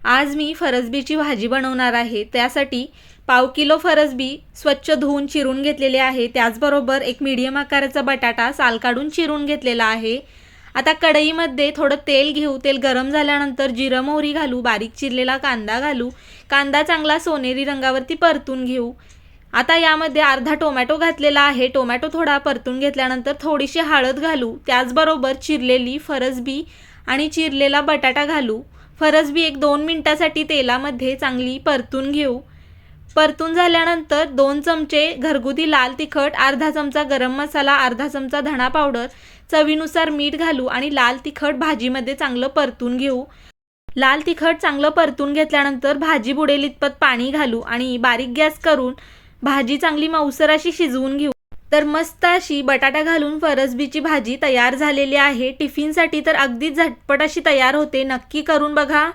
आज मी फरसबीची भाजी बनवणार आहे। त्यासाठी पाव किलो फरसबी स्वच्छ धुवून चिरून घेतलेले आहे। त्याचबरोबर एक मीडियम आकाराचा बटाटा साल काढून चिरून घेतलेला आहे। आता कढईमध्ये थोडं तेल घेऊ। तेल गरम झाल्यानंतर जिरं मोहरी घालू, बारीक चिरलेला कांदा घालू। कांदा चांगला सोनेरी रंगावरती परतून घेऊ। आता यामध्ये अर्धा टोमॅटो घातलेला आहे। टोमॅटो थोडा परतून घेतल्यानंतर थोडीशी हळद घालू। त्याचबरोबर चिरलेली फरसबी आणि चिरलेला बटाटा घालू। फरसबी एक 2 मिनिटांसाठी तेलामध्ये चांगली परतून घेऊ। परतून झाल्यानंतर 2 चमचे घरगुती लाल तिखट, अर्धा चमचा गरम मसाला, अर्धा चमचा धणा पावडर, चवीनुसार मीठ घालू आणि लाल तिखट भाजीमध्ये चांगलं परतून घेऊ। लाल तिखट चांगलं परतून घेतल्यानंतर भाजी बुडेल इतपत पाणी घालू आणि बारीक गॅस करून भाजी चांगली मऊसर अशी शिजवून घेऊ। तर मस्त अशी बटाटा घालून फरसबीची भाजी तयार झालेली आहे। टिफिनसाठी तर अगदी झटपट अशी तयार होते। नक्की करून बघा।